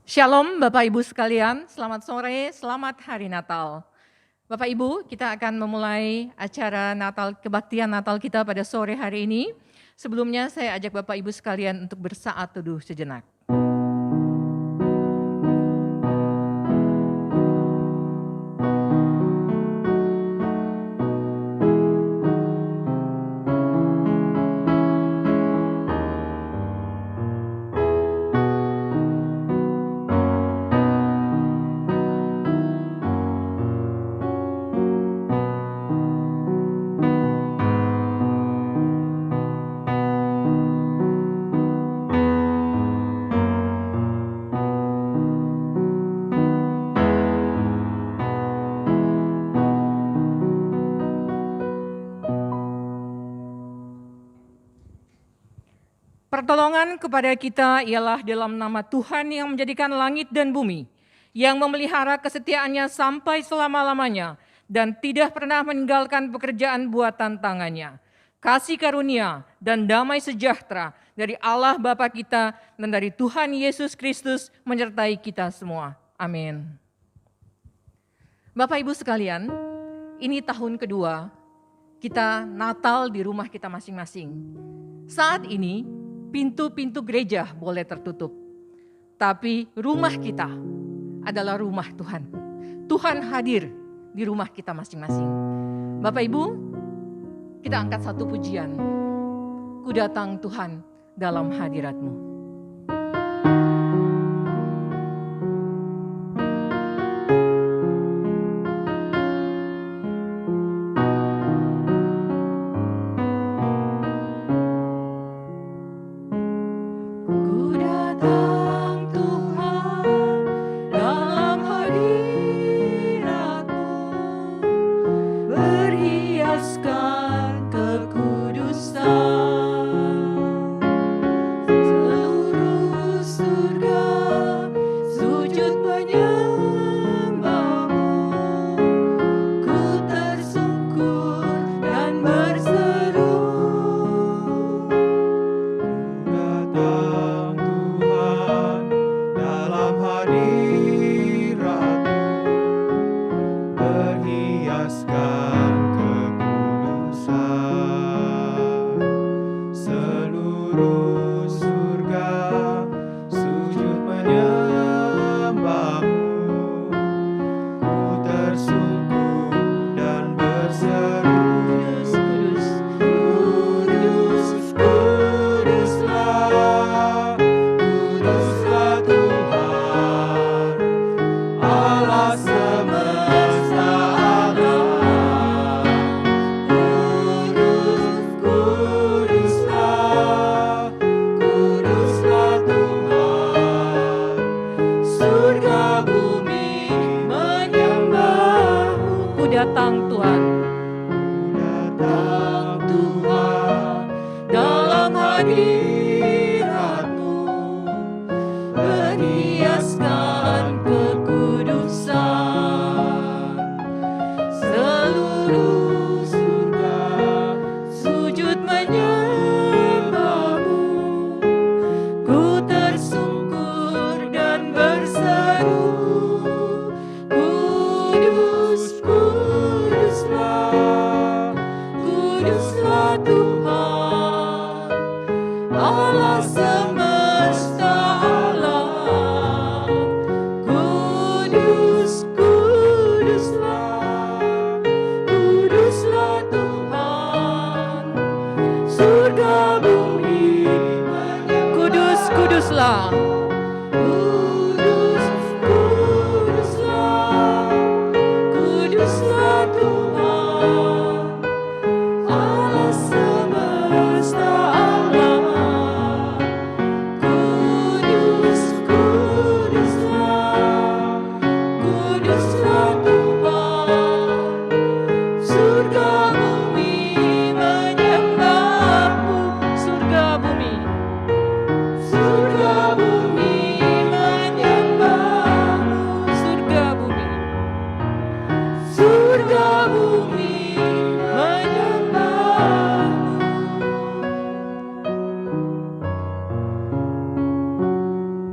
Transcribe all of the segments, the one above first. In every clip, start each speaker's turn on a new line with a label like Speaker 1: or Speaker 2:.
Speaker 1: Shalom Bapak Ibu sekalian, selamat sore, selamat hari Natal. Bapak Ibu, kita akan memulai acara Natal, kebaktian Natal kita pada sore hari ini. Sebelumnya saya ajak Bapak Ibu sekalian untuk bersaat teduh sejenak. Pertolongan kepada kita ialah dalam nama Tuhan yang menjadikan langit dan bumi, yang memelihara kesetiaannya sampai selama-lamanya, dan tidak pernah meninggalkan pekerjaan buatan tangannya. Kasih karunia dan damai sejahtera dari Allah Bapa kita dan dari Tuhan Yesus Kristus menyertai kita semua. Amin. Bapak Ibu sekalian, ini tahun kedua kita Natal di rumah kita masing-masing. Saat ini, pintu-pintu gereja boleh tertutup, tapi rumah kita adalah rumah Tuhan. Tuhan hadir di rumah kita masing-masing. Bapak Ibu, kita angkat satu pujian. Ku datang Tuhan dalam hadirat-Mu.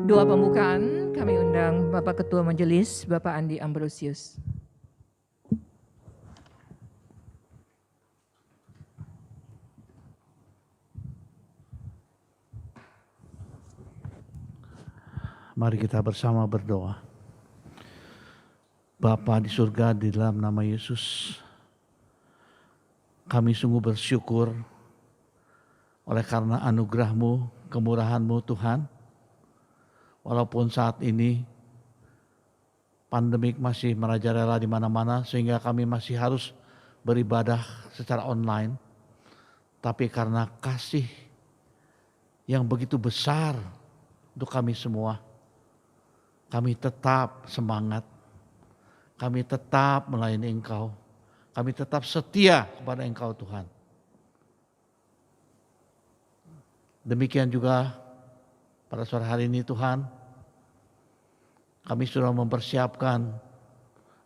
Speaker 1: Doa pembukaan kami undang Bapak Ketua Majelis, Bapak Andi Ambrosius.
Speaker 2: Mari kita bersama berdoa. Bapa di surga, di dalam nama Yesus, kami sungguh bersyukur oleh karena anugerah-Mu, kemurahan-Mu Tuhan. Walaupun saat ini pandemik masih merajalela di mana-mana sehingga kami masih harus beribadah secara online. Tapi karena kasih yang begitu besar untuk kami semua, kami tetap semangat, kami tetap melayani Engkau, kami tetap setia kepada Engkau Tuhan. Demikian juga pada sore hari ini Tuhan, kami sudah mempersiapkan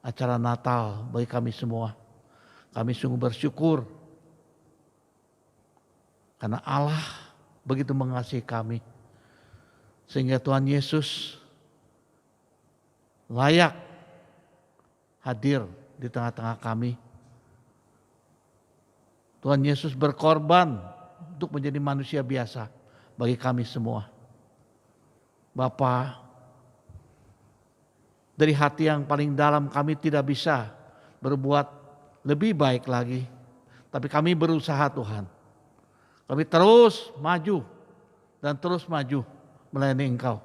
Speaker 2: acara Natal bagi kami semua. Kami sungguh bersyukur karena Allah begitu mengasihi kami, sehingga Tuhan Yesus layak hadir di tengah-tengah kami. Tuhan Yesus berkorban untuk menjadi manusia biasa bagi kami semua. Bapa, dari hati yang paling dalam kami tidak bisa berbuat lebih baik lagi. Tapi kami berusaha Tuhan. Kami terus maju dan terus maju melayani Engkau.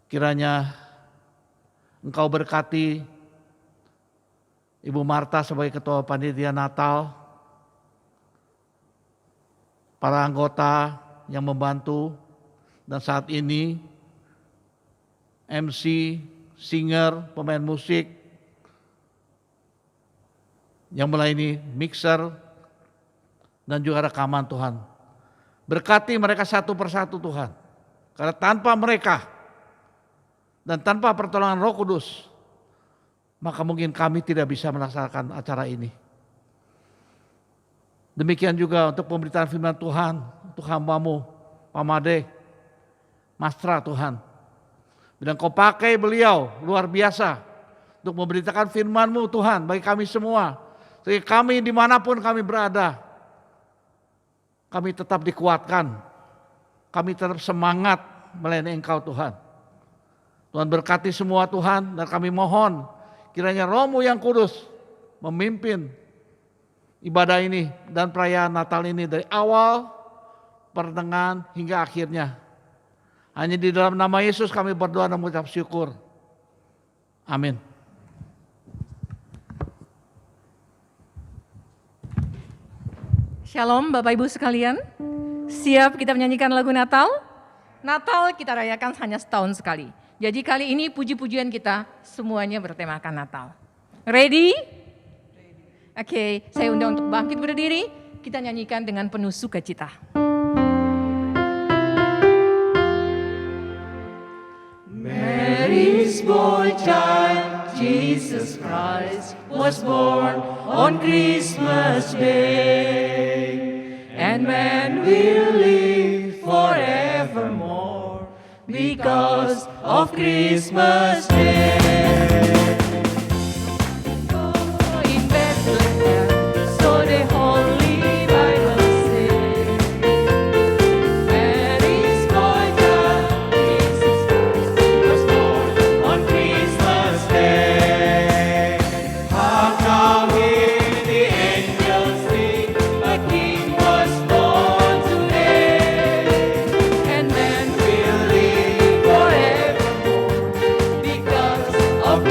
Speaker 2: Kiranya Engkau berkati Ibu Marta sebagai Ketua Panitia Natal, para anggota yang membantu, dan saat ini MC, singer, pemain musik, yang melayani mixer, dan juga rekaman Tuhan. Berkati mereka satu persatu Tuhan, karena tanpa mereka dan tanpa pertolongan Roh Kudus, maka mungkin kami tidak bisa melaksanakan acara ini. Demikian juga untuk pemberitaan firman Tuhan, untuk hamba-Mu, Pak Made, Mastra Tuhan. Bila Engkau pakai beliau luar biasa untuk memberitakan firman-Mu Tuhan bagi kami semua. Sehingga kami dimanapun kami berada, kami tetap dikuatkan, kami tetap semangat melayani Engkau Tuhan. Tuhan berkati semua Tuhan, dan kami mohon kiranya Roh-Mu yang kudus memimpin ibadah ini dan perayaan Natal ini dari awal, pertengahan hingga akhirnya. Hanya di dalam nama Yesus kami berdoa dan mengucap syukur. Amin.
Speaker 1: Shalom Bapak Ibu sekalian, siap kita menyanyikan lagu Natal? Natal kita rayakan hanya setahun sekali. Jadi kali ini puji-pujian kita semuanya bertemakan Natal. Ready? Oke, saya undang untuk bangkit berdiri, kita nyanyikan dengan penuh sukacita. Mary's boy child, Jesus Christ, was born on Christmas Day. And man will live forevermore because of Christmas Day. Oh, in Bethlehem, so the Holy Bible says, Mary's boy child, Jesus Christ, was born on Christmas Day. How now hear the angels sing, a King was born today, and man will live forevermore because of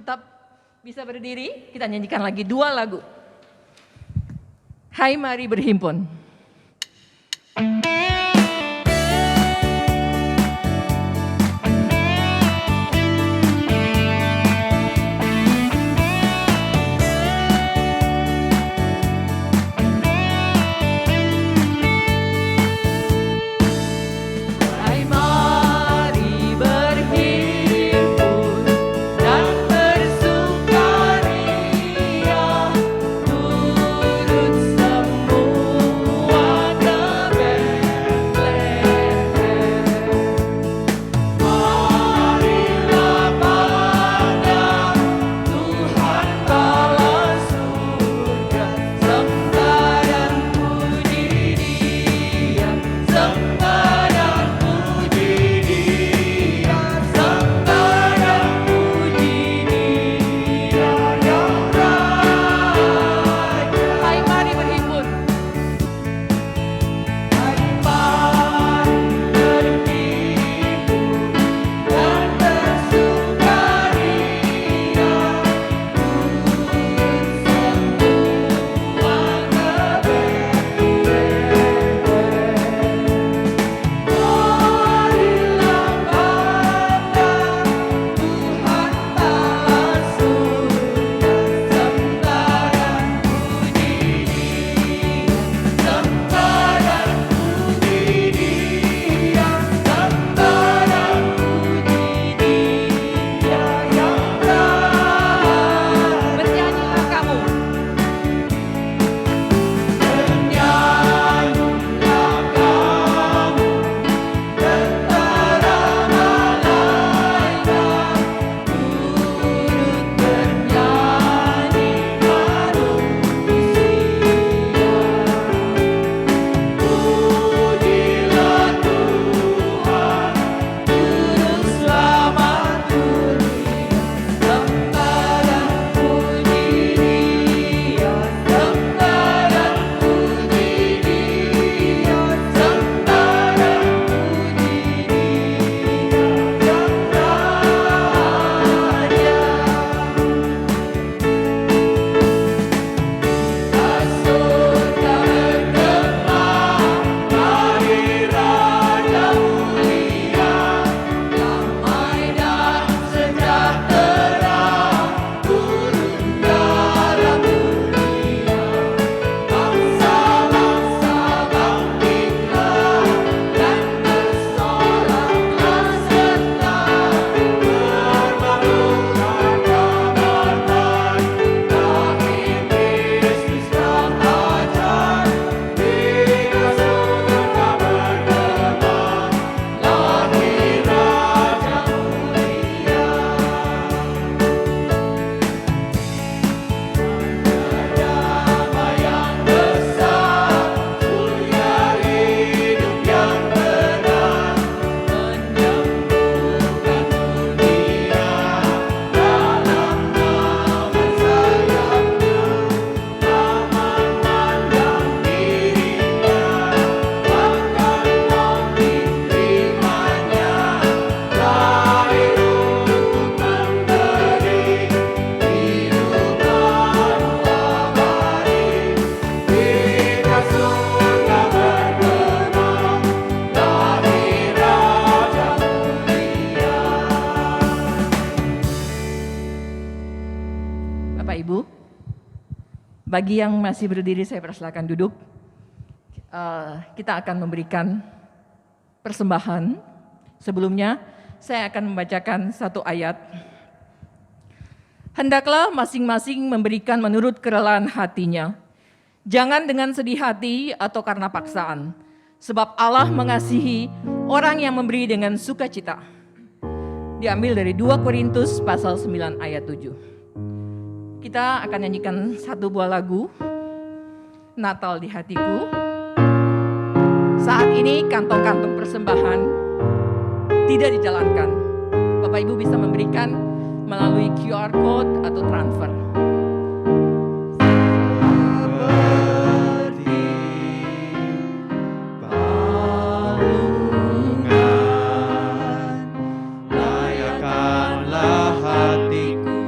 Speaker 1: tetap bisa berdiri, kita nyanyikan lagi 2 lagu. Hai mari berhimpun. Bagi yang masih berdiri, saya persilakan duduk. Kita akan memberikan persembahan. Sebelumnya, saya akan membacakan satu ayat. Hendaklah masing-masing memberikan menurut kerelaan hatinya. Jangan dengan sedih hati atau karena paksaan. Sebab Allah mengasihi orang yang memberi dengan sukacita. Diambil dari 2 Korintus pasal 9 ayat 7. Kita akan nyanyikan satu buah lagu, Natal di Hatiku. Saat ini kantong-kantong persembahan tidak dijalankan. Bapak Ibu bisa memberikan melalui QR Code atau transfer.
Speaker 3: Layakanlah hatiku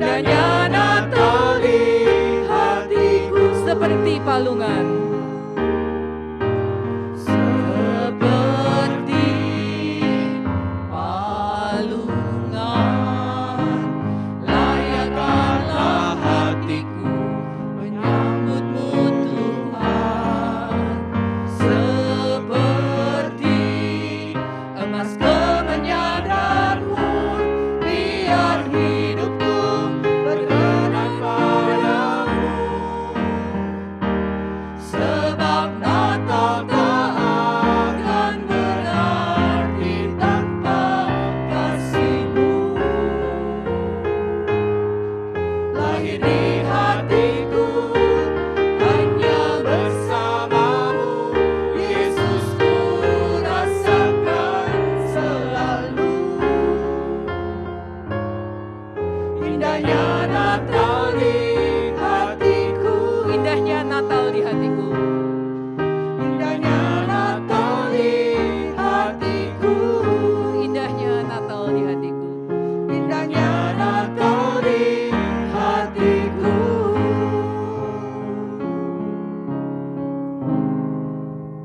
Speaker 1: Indahnya Natal di hatiku seperti palungan. Seperti palungan, layakkanlah hatiku menyambutmu Tuhan. Seperti emas kemenyan dan mur, biar hidupku berkenan padamu. Sebab Natal tak akan berarti tanpa kasih-Mu. Lahir di hatiku hanya bersama-Mu, Yesus, ku rasakan selalu. Indahnya Natal di hatiku, indahnya Natal di hatiku. Indahnya Natal di hatiku, indahnya Natal di hatiku. Indahnya Natal di hatiku.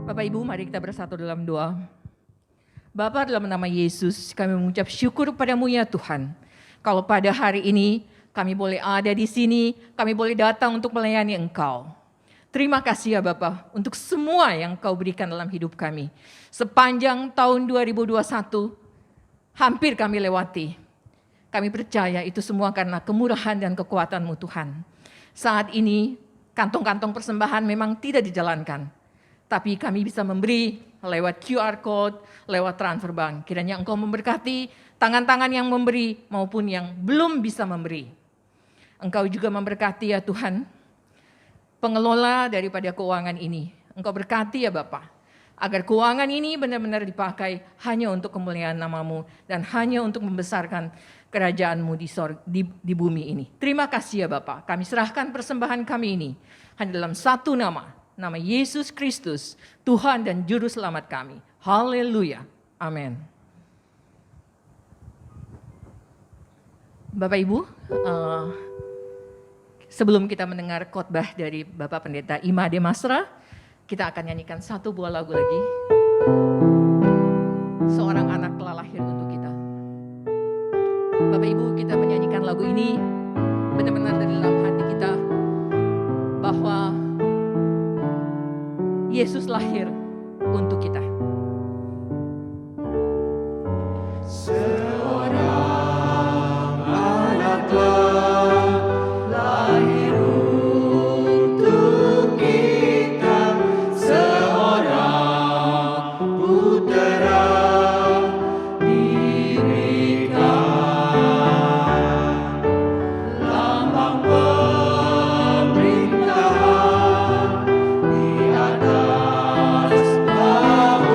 Speaker 1: Bapak Ibu, mari kita bersatu dalam doa. Bapa, dalam nama Yesus, kami mengucap syukur padamu ya Tuhan. Kalau pada hari ini kami boleh ada di sini, kami boleh datang untuk melayani Engkau. Terima kasih ya Bapa untuk semua yang Kau berikan dalam hidup kami. Sepanjang tahun 2021, hampir kami lewati. Kami percaya itu semua karena kemurahan dan kekuatan-Mu Tuhan. Saat ini, kantong-kantong persembahan memang tidak dijalankan. Tapi kami bisa memberi lewat QR Code, lewat transfer bank. Kiranya Engkau memberkati tangan-tangan yang memberi maupun yang belum bisa memberi. Engkau juga memberkati ya Tuhan, pengelola daripada keuangan ini. Engkau berkati ya Bapa, agar keuangan ini benar-benar dipakai hanya untuk kemuliaan nama-Mu dan hanya untuk membesarkan kerajaan-Mu di bumi ini. Terima kasih ya Bapa, kami serahkan persembahan kami ini hanya dalam satu nama Yesus Kristus, Tuhan dan Juru Selamat kami. Haleluya. Amin. Bapak Ibu, sebelum kita mendengar khotbah dari Bapak Pendeta Imade Masra, kita akan nyanyikan satu buah lagu lagi. Seorang anak telah lahir untuk kita. Bapak Ibu, kita menyanyikan lagu ini benar-benar dari dalam hati kita bahwa Yesus lahir untuk kita. Seorang anak telah lahir untuk kita, seorang putera diberikan, lambang pemerintahan di atas bawah.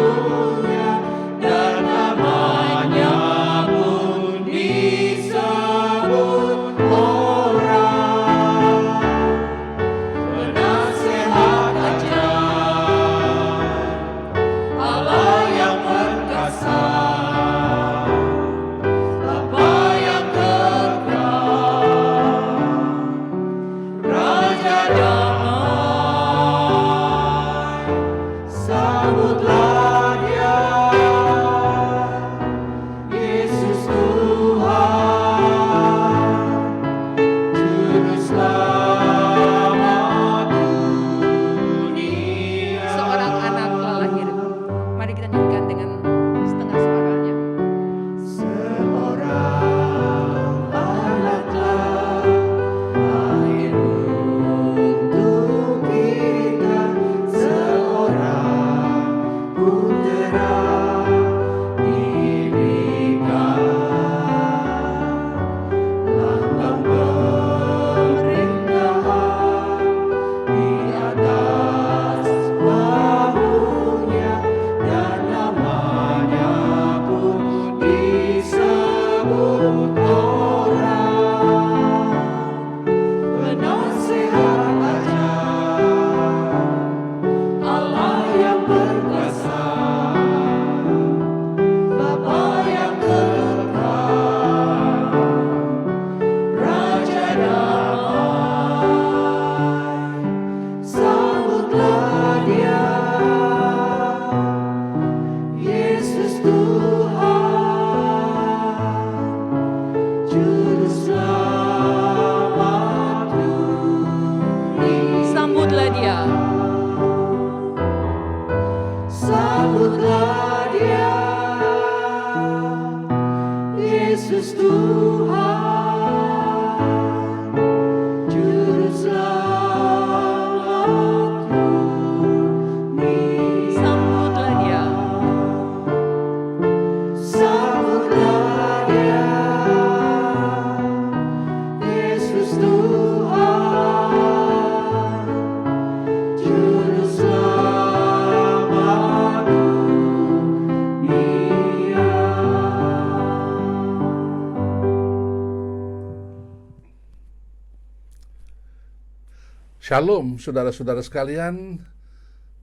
Speaker 3: Shalom saudara-saudara sekalian,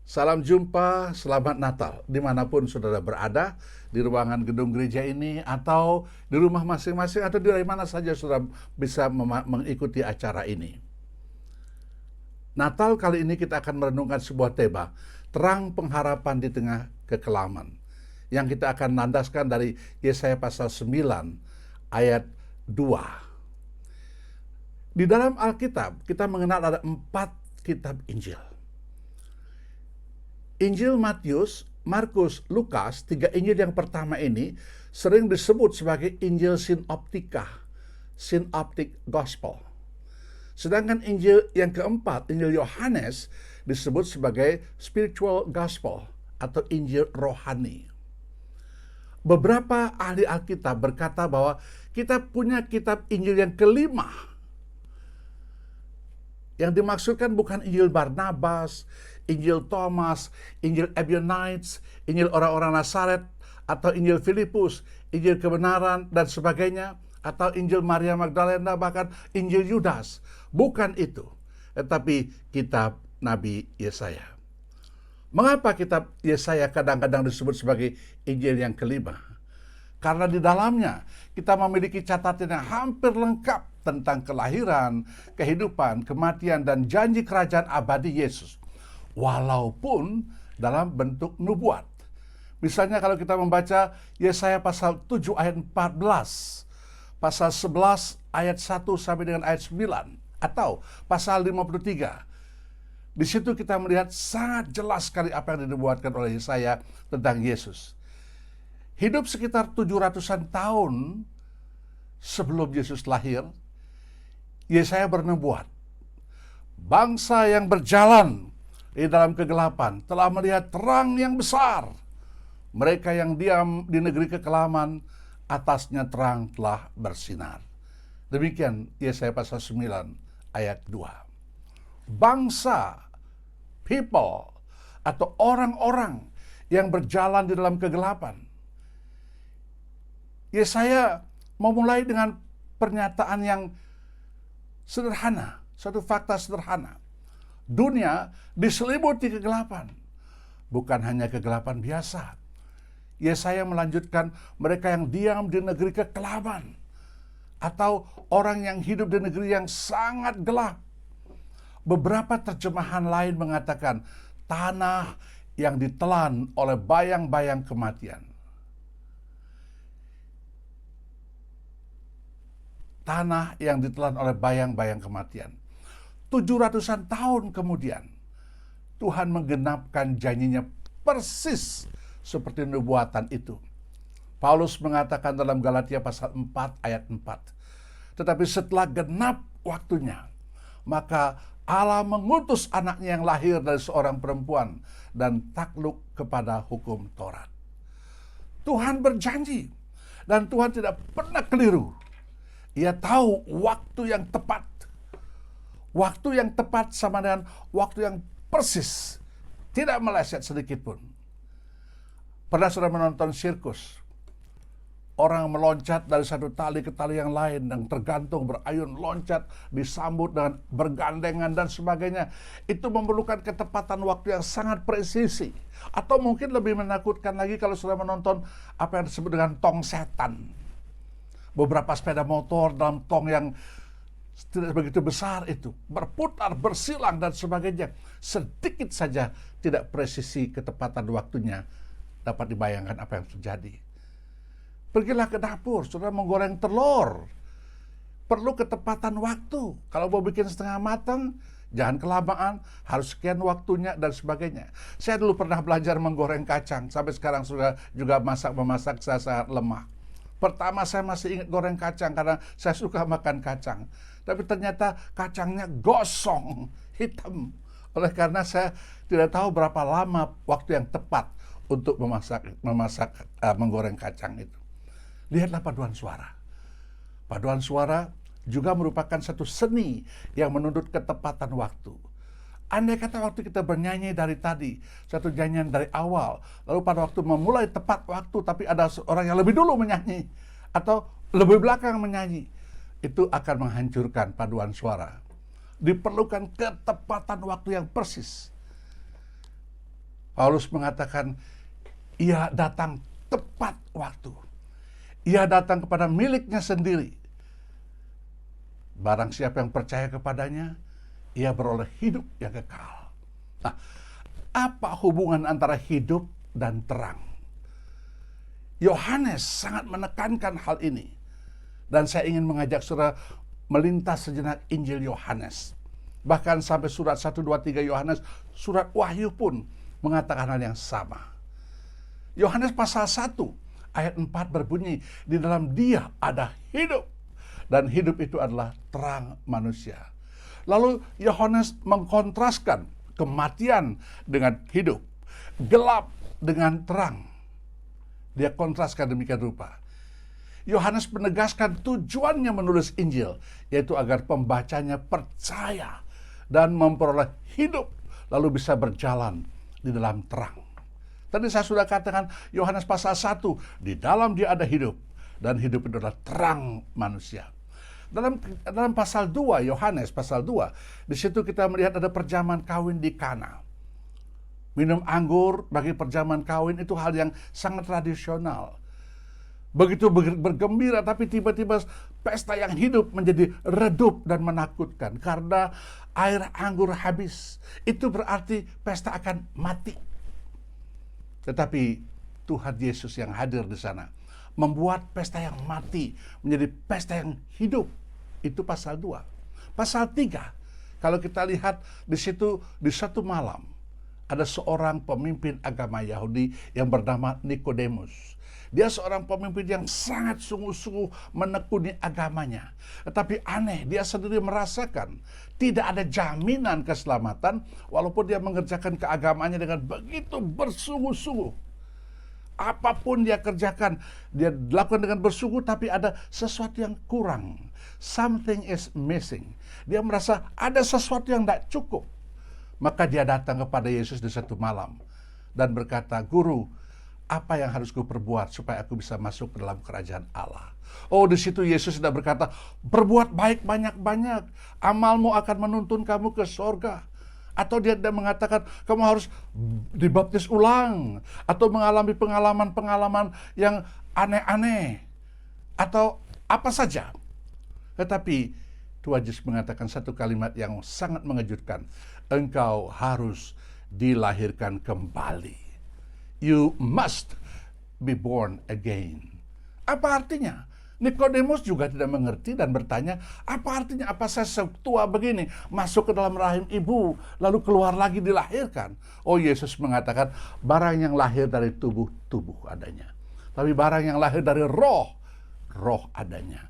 Speaker 3: salam jumpa, selamat Natal dimanapun saudara berada, di ruangan gedung gereja ini atau di rumah masing-masing atau dari mana saja saudara bisa mengikuti acara ini. Natal kali ini kita akan merenungkan sebuah tema, terang pengharapan di tengah kekelaman, yang kita akan landaskan dari Yesaya pasal 9 ayat 2. Di dalam Alkitab, kita mengenal ada 4 kitab Injil. Injil Matius, Markus, Lukas, 3 Injil yang pertama ini sering disebut sebagai Injil Sinoptika, Synoptic Gospel. Sedangkan Injil yang keempat, Injil Yohanes, disebut sebagai Spiritual Gospel atau Injil Rohani. Beberapa ahli Alkitab berkata bahwa kita punya kitab Injil yang kelima. Yang dimaksudkan bukan Injil Barnabas, Injil Thomas, Injil Ebionites, Injil orang-orang Nazaret, atau Injil Filipus, Injil kebenaran, dan sebagainya, atau Injil Maria Magdalena, bahkan Injil Yudas. Bukan itu, tetapi kitab Nabi Yesaya. Mengapa kitab Yesaya kadang-kadang disebut sebagai Injil yang kelima? Karena di dalamnya kita memiliki catatan yang hampir lengkap tentang kelahiran, kehidupan, kematian, dan janji kerajaan abadi Yesus. Walaupun dalam bentuk nubuat. Misalnya kalau kita membaca Yesaya pasal 7 ayat 14, pasal 11 ayat 1 sampai dengan ayat 9, atau pasal 53. Di situ kita melihat sangat jelas sekali apa yang dinubuatkan oleh Yesaya tentang Yesus. Hidup sekitar 700-an tahun sebelum Yesus lahir, Yesaya bernubuat, bangsa yang berjalan di dalam kegelapan telah melihat terang yang besar. Mereka yang diam di negeri kekelaman, atasnya terang telah bersinar. Demikian Yesaya pasal 9 ayat 2. Bangsa, people, atau orang-orang yang berjalan di dalam kegelapan. Yesaya memulai dengan pernyataan yang sederhana, satu fakta sederhana. Dunia diselimuti kegelapan, bukan hanya kegelapan biasa. Yesaya melanjutkan mereka yang diam di negeri kekelaman, atau orang yang hidup di negeri yang sangat gelap. Beberapa terjemahan lain mengatakan tanah yang ditelan oleh bayang-bayang kematian. Tanah yang ditelan oleh bayang-bayang kematian. 700-an tahun kemudian, Tuhan menggenapkan janjinya persis seperti nubuatan itu. Paulus mengatakan dalam Galatia pasal 4 ayat 4. Tetapi setelah genap waktunya, maka Allah mengutus anaknya yang lahir dari seorang perempuan dan takluk kepada hukum Taurat. Tuhan berjanji dan Tuhan tidak pernah keliru. Ia tahu waktu yang tepat. Waktu yang tepat sama dengan waktu yang persis. Tidak meleset sedikit pun. Pernah sudah menonton sirkus? Orang meloncat dari satu tali ke tali yang lain, yang tergantung, berayun, loncat, disambut dengan bergandengan dan sebagainya. Itu memerlukan ketepatan waktu yang sangat presisi. Atau mungkin lebih menakutkan lagi kalau sudah menonton apa yang disebut dengan tong setan. Beberapa sepeda motor dalam tong yang tidak begitu besar itu, berputar, bersilang, dan sebagainya. Sedikit saja tidak presisi ketepatan waktunya, dapat dibayangkan apa yang terjadi. Pergilah ke dapur, saudara menggoreng telur. Perlu ketepatan waktu. Kalau mau bikin setengah matang, jangan kelamaan, harus sekian waktunya, dan sebagainya. Saya dulu pernah belajar menggoreng kacang, sampai sekarang sudah juga memasak saya sangat lemah. Pertama saya masih ingat goreng kacang karena saya suka makan kacang. Tapi ternyata kacangnya gosong, hitam. Oleh karena saya tidak tahu berapa lama waktu yang tepat untuk menggoreng kacang itu. Lihatlah paduan suara. Paduan suara juga merupakan satu seni yang menuntut ketepatan waktu. Andai kata waktu kita bernyanyi dari tadi, satu nyanyian dari awal, lalu pada waktu memulai tepat waktu, tapi ada orang yang lebih dulu menyanyi, atau lebih belakang menyanyi, itu akan menghancurkan paduan suara. diperlukan ketepatan waktu yang persis. Paulus mengatakan, ia datang tepat waktu. Ia datang kepada miliknya sendiri. Barang siapa yang percaya kepadanya, ia beroleh hidup yang kekal. Nah, apa hubungan antara hidup dan terang? Yohanes sangat menekankan hal ini. Dan saya ingin mengajak saudara melintas sejenak Injil Yohanes. Bahkan sampai surat 1, 2, 3 Yohanes, surat Wahyu pun mengatakan hal yang sama. Yohanes pasal 1 ayat 4 berbunyi, di dalam Dia ada hidup, dan hidup itu adalah terang manusia. Lalu Yohanes mengkontraskan kematian dengan hidup, gelap dengan terang. Dia kontraskan demikian rupa. Yohanes menegaskan tujuannya menulis Injil, yaitu agar pembacanya percaya dan memperoleh hidup, lalu bisa berjalan di dalam terang. Tadi saya sudah katakan Yohanes pasal 1, di dalam Dia ada hidup, dan hidup itu adalah terang manusia. Dalam pasal 2, Yohanes pasal 2, di situ kita melihat ada perjamuan kawin di Kana. Minum anggur bagi perjamuan kawin itu hal yang sangat tradisional. Begitu bergembira, tapi tiba-tiba pesta yang hidup menjadi redup dan menakutkan karena air anggur habis. Itu berarti pesta akan mati. Tetapi Tuhan Yesus yang hadir di sana membuat pesta yang mati menjadi pesta yang hidup. Itu pasal 2. Pasal 3, kalau kita lihat di situ, di satu malam ada seorang pemimpin agama Yahudi yang bernama Nikodemus. Dia seorang pemimpin yang sangat sungguh-sungguh menekuni agamanya. Tetapi aneh, dia sendiri merasakan tidak ada jaminan keselamatan walaupun dia mengerjakan keagamaannya dengan begitu bersungguh-sungguh. Apapun dia kerjakan, dia lakukan dengan bersungguh, tapi ada sesuatu yang kurang. Something is missing. Dia merasa ada sesuatu yang tidak cukup. Maka dia datang kepada Yesus di satu malam dan berkata, "Guru, apa yang harus kuperbuat supaya aku bisa masuk ke dalam kerajaan Allah?" Oh, di situ Yesus sudah berkata, "Berbuat baik banyak-banyak, amalmu akan menuntun kamu ke sorga." Atau dia tidak mengatakan, kamu harus dibaptis ulang, atau mengalami pengalaman-pengalaman yang aneh-aneh, atau apa saja. Tetapi Tuhan Yesus mengatakan satu kalimat yang sangat mengejutkan. Engkau harus dilahirkan kembali. You must be born again. Apa artinya? Nikodemus juga tidak mengerti dan bertanya, apa artinya? Apa saya setua begini masuk ke dalam rahim ibu lalu keluar lagi dilahirkan? Oh, Yesus mengatakan barang yang lahir dari tubuh, tubuh adanya. Tapi barang yang lahir dari roh, roh adanya.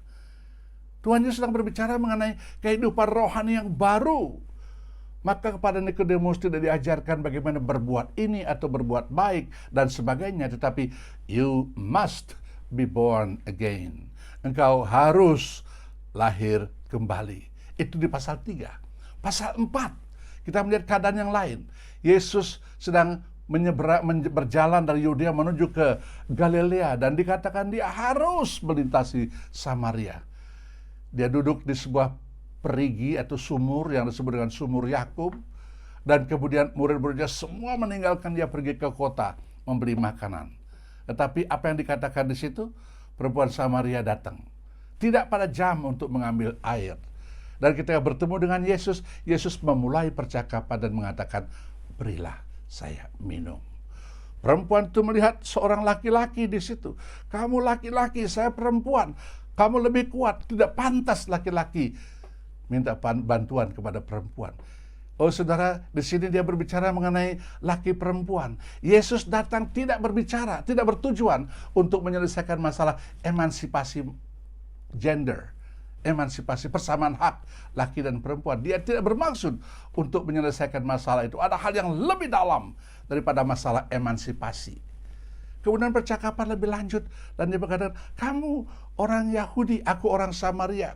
Speaker 3: Tuhan Yesus sedang berbicara mengenai kehidupan rohani yang baru. Maka kepada Nikodemus tidak diajarkan bagaimana berbuat ini atau berbuat baik dan sebagainya. Tetapi you must be born again. Engkau harus lahir kembali. Itu di pasal 3. Pasal 4, kita melihat keadaan yang lain. Yesus sedang berjalan dari Yudea menuju ke Galilea. Dan dikatakan dia harus melintasi Samaria. Dia duduk di sebuah perigi atau sumur yang disebut dengan sumur Yakub, dan kemudian murid-muridnya semua meninggalkan dia pergi ke kota membeli makanan. Tetapi apa yang dikatakan di situ? Perempuan Samaria datang, tidak pada jam untuk mengambil air. Dan ketika bertemu dengan Yesus, Yesus memulai percakapan dan mengatakan, berilah saya minum. Perempuan itu melihat seorang laki-laki di situ. Kamu laki-laki, saya perempuan. Kamu lebih kuat, tidak pantas laki-laki minta bantuan kepada perempuan. Oh saudara, di sini dia berbicara mengenai laki perempuan. Yesus datang tidak berbicara, tidak bertujuan untuk menyelesaikan masalah emansipasi gender, emansipasi persamaan hak laki dan perempuan. Dia tidak bermaksud untuk menyelesaikan masalah itu. Ada hal yang lebih dalam daripada masalah emansipasi. Kemudian percakapan lebih lanjut dan dia berkata, kamu orang Yahudi, aku orang Samaria.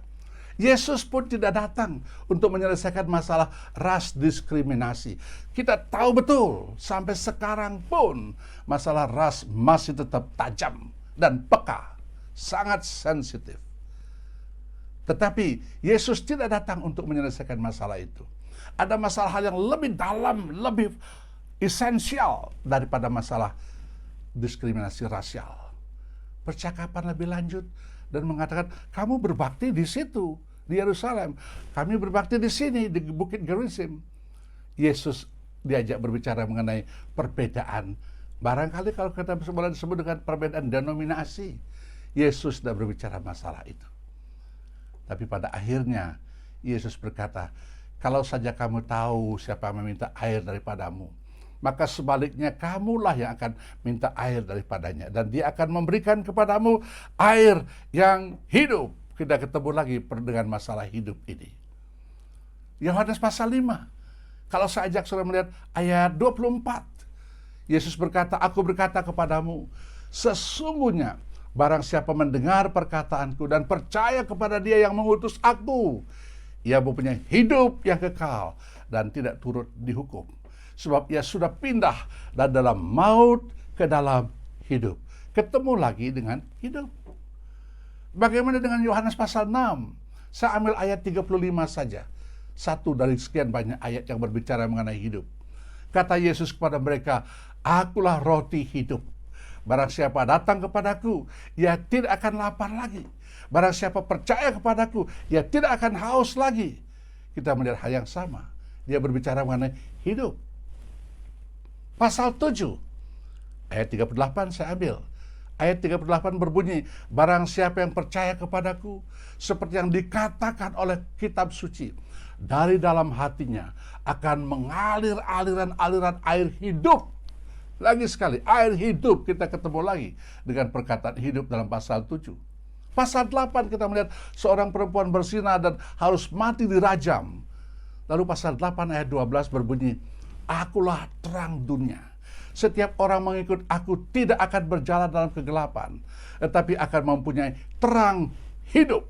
Speaker 3: Yesus pun tidak datang untuk menyelesaikan masalah ras diskriminasi. Kita tahu betul sampai sekarang pun masalah ras masih tetap tajam dan peka, sangat sensitif. Tetapi Yesus tidak datang untuk menyelesaikan masalah itu. Ada masalah yang lebih dalam, lebih esensial daripada masalah diskriminasi rasial. Percakapan lebih lanjut dan mengatakan, kamu berbakti di situ, di Yerusalem. Kami berbakti di sini, di Bukit Gerizim. Yesus diajak berbicara mengenai perbedaan. Barangkali kalau kita boleh disebut dengan perbedaan denominasi, Yesus sudah berbicara masalah itu. Tapi pada akhirnya Yesus berkata, kalau saja kamu tahu siapa yang meminta air daripadamu, maka sebaliknya kamulah yang akan minta air daripadanya. Dan dia akan memberikan kepadamu air yang hidup. Kita ketemu lagi dengan masalah hidup ini. Yohanes pasal 5. Kalau saya ajak saudara melihat ayat 24. Yesus berkata, aku berkata kepadamu, sesungguhnya barang siapa mendengar perkataanku dan percaya kepada dia yang mengutus aku, ia mempunyai hidup yang kekal dan tidak turut dihukum. Sebab ia sudah pindah dari dalam maut ke dalam hidup. Ketemu lagi dengan hidup. Bagaimana dengan Yohanes pasal 6? Saya ambil ayat 35 saja. Satu dari sekian banyak ayat yang berbicara mengenai hidup. Kata Yesus kepada mereka, akulah roti hidup. Barang siapa datang kepadaku, ia tidak akan lapar lagi. Barang siapa percaya kepadaku, ia tidak akan haus lagi. Kita melihat hal yang sama. Dia berbicara mengenai hidup. Pasal 7, ayat 38 saya ambil. Ayat 38 berbunyi, barang siapa yang percaya kepadaku, seperti yang dikatakan oleh kitab suci, dari dalam hatinya akan mengalir aliran-aliran air hidup. Lagi sekali, air hidup, kita ketemu lagi dengan perkataan hidup dalam pasal 7. Pasal 8 kita melihat seorang perempuan berzina dan harus mati dirajam. Lalu pasal 8 ayat 12 berbunyi, akulah terang dunia. Setiap orang mengikut aku tidak akan berjalan dalam kegelapan, tetapi akan mempunyai terang hidup.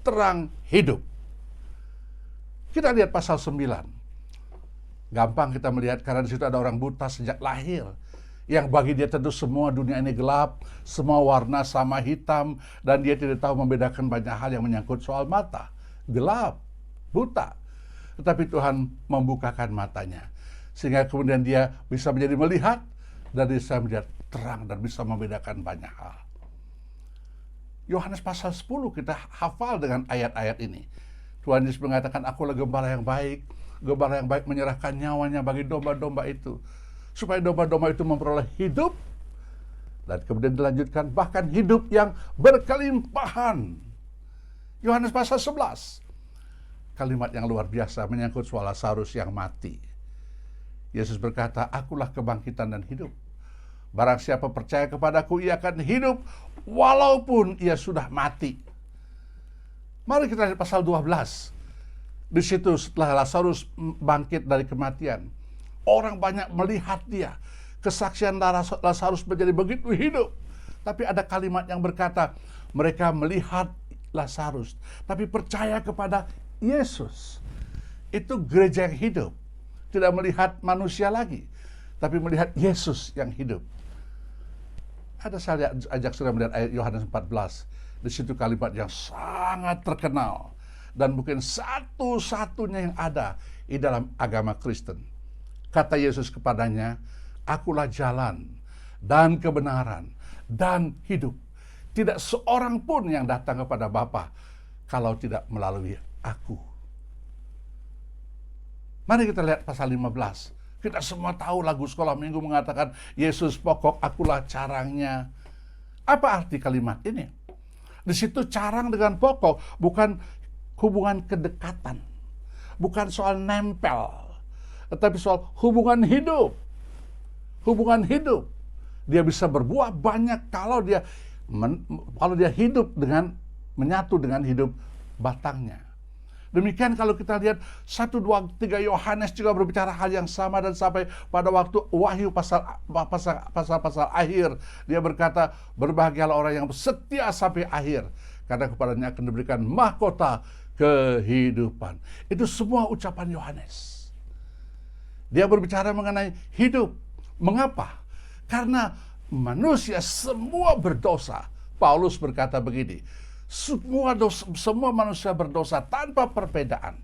Speaker 3: Terang hidup. Kita lihat pasal 9. Gampang kita melihat karena di situ ada orang buta sejak lahir. Yang bagi dia tentu semua dunia ini gelap, semua warna sama hitam, dan dia tidak tahu membedakan banyak hal yang menyangkut soal mata. Gelap, buta. Tetapi Tuhan membukakan matanya. Sehingga kemudian dia bisa menjadi melihat, dan bisa melihat terang, dan bisa membedakan banyak hal. Yohanes pasal 10 kita hafal dengan ayat-ayat ini. Tuhan Yesus mengatakan, akulah gembala yang baik. Gembala yang baik menyerahkan nyawanya bagi domba-domba itu, supaya domba-domba itu memperoleh hidup. Dan kemudian dilanjutkan, bahkan hidup yang berkelimpahan. Yohanes pasal 11. Kalimat yang luar biasa menyangkut soal Lazarus yang mati. Yesus berkata, akulah kebangkitan dan hidup. Barang siapa percaya kepadaku, ia akan hidup walaupun ia sudah mati. Mari kita lihat pasal 12. Di situ setelah Lazarus bangkit dari kematian, orang banyak melihat dia. Kesaksian Lazarus menjadi begitu hidup. Tapi ada kalimat yang berkata, mereka melihat Lazarus, tapi percaya kepada Yesus. Itu gereja yang hidup. Tidak melihat manusia lagi, tapi melihat Yesus yang hidup. Ada saya ajak saudara melihat ayat Yohanes 14. Di situ kalimat yang sangat terkenal. Dan mungkin satu-satunya yang ada di dalam agama Kristen. Kata Yesus kepadanya, akulah jalan dan kebenaran dan hidup. Tidak seorang pun yang datang kepada Bapa kalau tidak melalui aku. Mari kita lihat pasal 15. Kita semua tahu lagu sekolah minggu mengatakan, Yesus pokok, akulah carangnya. Apa arti kalimat ini? Di situ carang dengan pokok bukan hubungan kedekatan, bukan soal nempel, tetapi soal hubungan hidup. Hubungan hidup. Dia bisa berbuah banyak kalau dia hidup dengan menyatu dengan hidup batangnya. Demikian kalau kita lihat 1, 2, 3 Yohanes juga berbicara hal yang sama, dan sampai pada waktu Wahyu pasal akhir dia berkata, berbahagialah orang yang setia sampai akhir, karena kepadanya akan diberikan mahkota kehidupan. Itu semua ucapan Yohanes. Dia berbicara mengenai hidup. Mengapa? Karena manusia semua berdosa. Paulus berkata begini, Semua manusia berdosa tanpa perbedaan.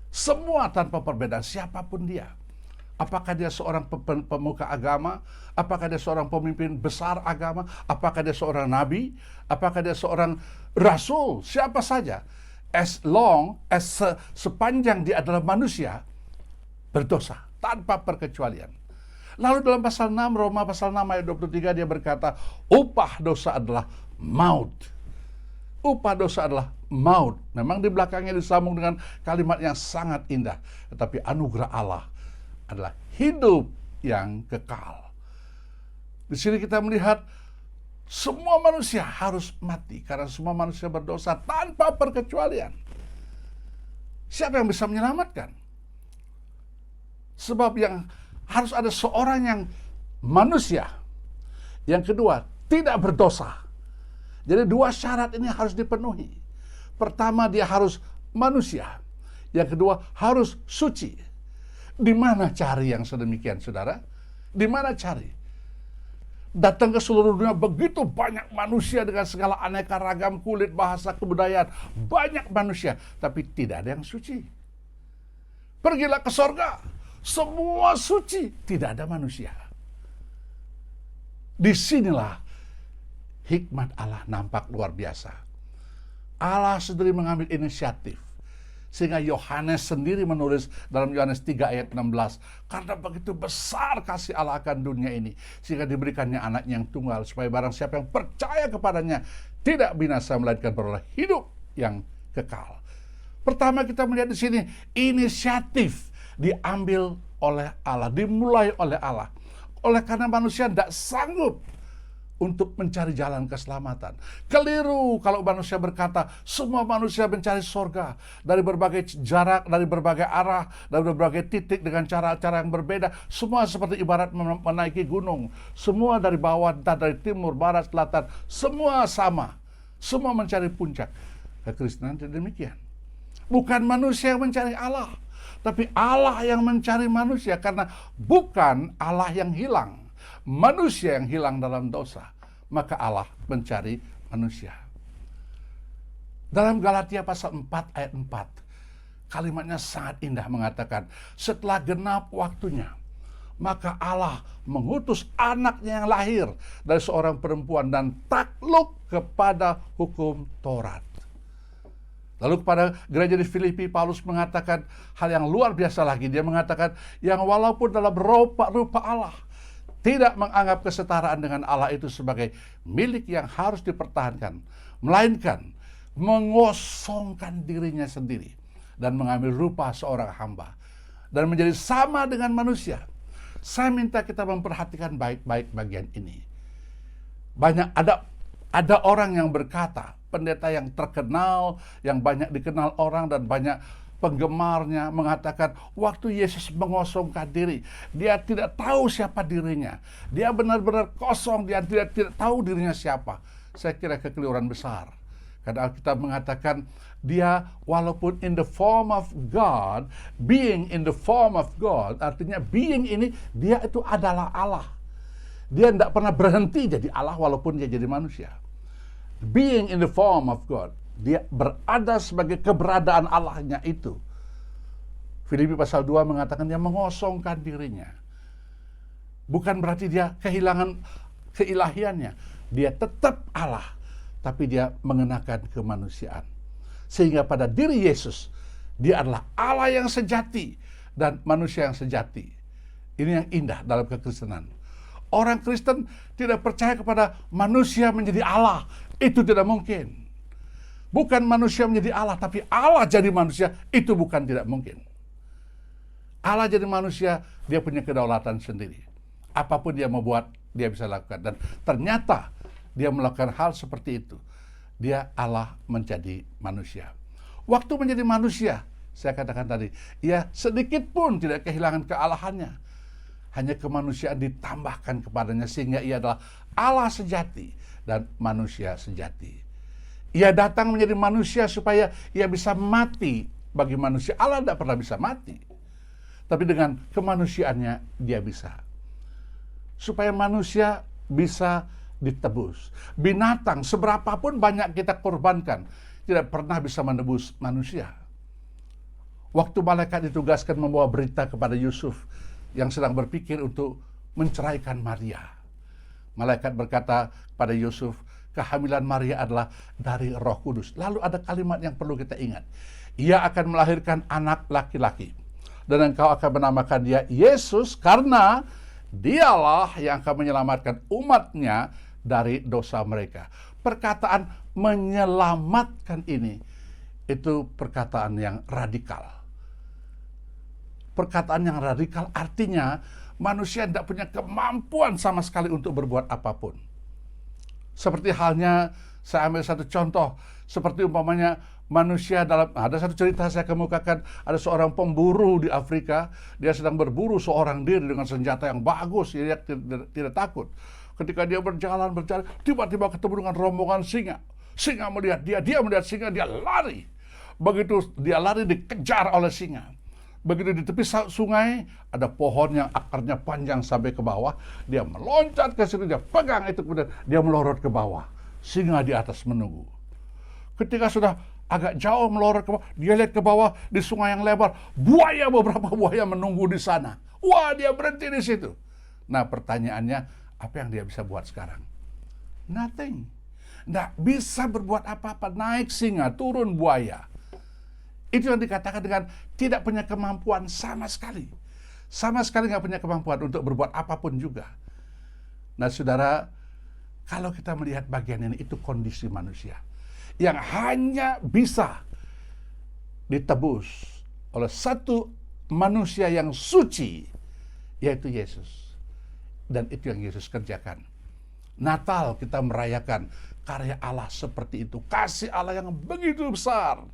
Speaker 3: Semua tanpa perbedaan, siapapun dia. Apakah dia seorang pemuka agama? Apakah dia seorang pemimpin besar agama? Apakah dia seorang nabi? Apakah dia seorang rasul? Siapa saja. Sepanjang dia adalah manusia, berdosa tanpa perkecualian. Lalu dalam pasal 6, Roma pasal 6 ayat 23 dia berkata, upah dosa adalah maut. Upah dosa adalah maut. Memang di belakangnya disambung dengan kalimat yang sangat indah. Tetapi anugerah Allah adalah hidup yang kekal. Di sini kita melihat semua manusia harus mati karena semua manusia berdosa tanpa perkecualian. Siapa yang bisa menyelamatkan? Sebab yang harus ada seorang yang manusia. Yang kedua, tidak berdosa. Jadi dua syarat ini harus dipenuhi. Pertama, dia harus manusia. Yang kedua, harus suci. Di mana cari yang sedemikian, saudara? Di mana cari? Datang ke seluruh dunia begitu banyak manusia dengan segala aneka ragam kulit, bahasa, kebudayaan. Banyak manusia, tapi tidak ada yang suci. Pergilah ke sorga, semua suci, tidak ada manusia. Disinilah hikmat Allah nampak luar biasa. Allah sendiri mengambil inisiatif. Sehingga Yohanes sendiri menulis dalam Yohanes 3 ayat 16. Karena begitu besar kasih Allah akan dunia ini. Sehingga diberikannya anaknya yang tunggal. Supaya barang siapa yang percaya kepadanya tidak binasa melainkan beroleh hidup yang kekal. Pertama kita melihat di sini inisiatif diambil oleh Allah. Dimulai oleh Allah. Oleh karena manusia tidak sanggup untuk mencari jalan keselamatan. Keliru kalau manusia berkata, semua manusia mencari sorga. Dari berbagai jarak, dari berbagai arah, dari berbagai titik dengan cara-cara yang berbeda. Semua seperti ibarat menaiki gunung. Semua dari bawah, dari timur, barat, selatan. Semua sama. Semua mencari puncak. Kekristenan tidak demikian. Bukan manusia yang mencari Allah. Tapi Allah yang mencari manusia. Karena bukan Allah yang hilang. Manusia yang hilang dalam dosa, maka Allah mencari manusia. Dalam Galatia pasal 4 ayat 4, kalimatnya sangat indah mengatakan, setelah genap waktunya, maka Allah mengutus anaknya yang lahir dari seorang perempuan dan takluk kepada hukum Taurat. Lalu kepada gereja di Filipi, Paulus mengatakan hal yang luar biasa lagi. Dia mengatakan, yang walaupun dalam rupa Allah, tidak menganggap kesetaraan dengan Allah itu sebagai milik yang harus dipertahankan, melainkan mengosongkan dirinya sendiri dan mengambil rupa seorang hamba dan menjadi sama dengan manusia. Saya minta kita memperhatikan baik-baik bagian ini. Ada orang yang berkata, pendeta yang terkenal, yang banyak dikenal orang dan banyak penggemarnya mengatakan waktu Yesus mengosongkan diri, dia tidak tahu siapa dirinya. Dia benar-benar kosong, dia tidak tahu dirinya siapa. Saya kira kekeliruan besar. Karena Alkitab mengatakan dia walaupun in the form of God, being in the form of God, artinya being ini dia itu adalah Allah. Dia tidak pernah berhenti jadi Allah walaupun dia jadi manusia. Being in the form of God, dia berada sebagai keberadaan Allahnya itu. Filipi pasal 2 mengatakan dia mengosongkan dirinya. Bukan berarti dia kehilangan keilahiannya. Dia tetap Allah, tapi dia mengenakan kemanusiaan. Sehingga pada diri Yesus, dia adalah Allah yang sejati dan manusia yang sejati. Ini yang indah dalam kekristenan. Orang Kristen tidak percaya kepada manusia menjadi Allah. Itu tidak mungkin. Bukan manusia menjadi Allah, tapi Allah jadi manusia, itu bukan tidak mungkin. Allah jadi manusia, dia punya kedaulatan sendiri. Apapun dia mau buat, dia bisa lakukan. Dan ternyata dia melakukan hal seperti itu. Dia Allah menjadi manusia. Waktu menjadi manusia, saya katakan tadi, ia sedikit pun tidak kehilangan kealahannya. Hanya kemanusiaan ditambahkan kepadanya, sehingga ia adalah Allah sejati dan manusia sejati. Ia datang menjadi manusia supaya ia bisa mati bagi manusia. Allah tidak pernah bisa mati. Tapi dengan kemanusiaannya dia bisa. Supaya manusia bisa ditebus. Binatang, seberapapun banyak kita korbankan, tidak pernah bisa menebus manusia. Waktu malaikat ditugaskan membawa berita kepada Yusuf yang sedang berpikir untuk menceraikan Maria, malaikat berkata kepada Yusuf, kehamilan Maria adalah dari Roh Kudus. Lalu ada kalimat yang perlu kita ingat. Ia akan melahirkan anak laki-laki, dan engkau akan menamakan dia Yesus, karena dialah yang akan menyelamatkan umatnya dari dosa mereka. Perkataan menyelamatkan ini, itu perkataan yang radikal. Perkataan yang radikal artinya manusia tidak punya kemampuan sama sekali untuk berbuat apapun. Seperti halnya, saya ambil satu contoh, seperti umpamanya manusia ada satu cerita saya kemukakan, ada seorang pemburu di Afrika, dia sedang berburu seorang diri dengan senjata yang bagus, dia tidak takut. Ketika dia berjalan, tiba-tiba ketemu dengan rombongan singa. Singa melihat dia melihat singa, dia lari. Begitu dia lari, dikejar oleh singa. Begitu di tepi sungai, ada pohon yang akarnya panjang sampai ke bawah. Dia meloncat ke situ, dia pegang itu, kemudian dia melorot ke bawah. Singa di atas menunggu. Ketika sudah agak jauh melorot ke bawah, dia lihat ke bawah di sungai yang lebar. Beberapa buaya menunggu di sana. Wah, dia berhenti di situ. Nah, pertanyaannya, apa yang dia bisa buat sekarang? Nothing. Nggak bisa berbuat apa-apa. Naik singa, turun buaya. Itu yang dikatakan dengan tidak punya kemampuan sama sekali. Sama sekali nggak punya kemampuan untuk berbuat apapun juga. Nah, saudara, kalau kita melihat bagian ini, itu kondisi manusia yang hanya bisa ditebus oleh satu manusia yang suci, yaitu Yesus. Dan itu yang Yesus kerjakan. Natal kita merayakan karya Allah seperti itu. Kasih Allah yang begitu besar.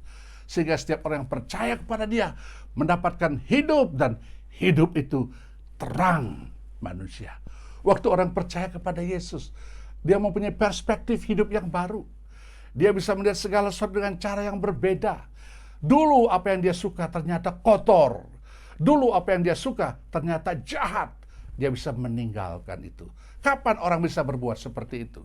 Speaker 3: Sehingga setiap orang yang percaya kepada dia mendapatkan hidup, dan hidup itu terang manusia. Waktu orang percaya kepada Yesus, dia mempunyai perspektif hidup yang baru. Dia bisa melihat segala sesuatu dengan cara yang berbeda. Dulu apa yang dia suka ternyata kotor. Dulu apa yang dia suka ternyata jahat. Dia bisa meninggalkan itu. Kapan orang bisa berbuat seperti itu?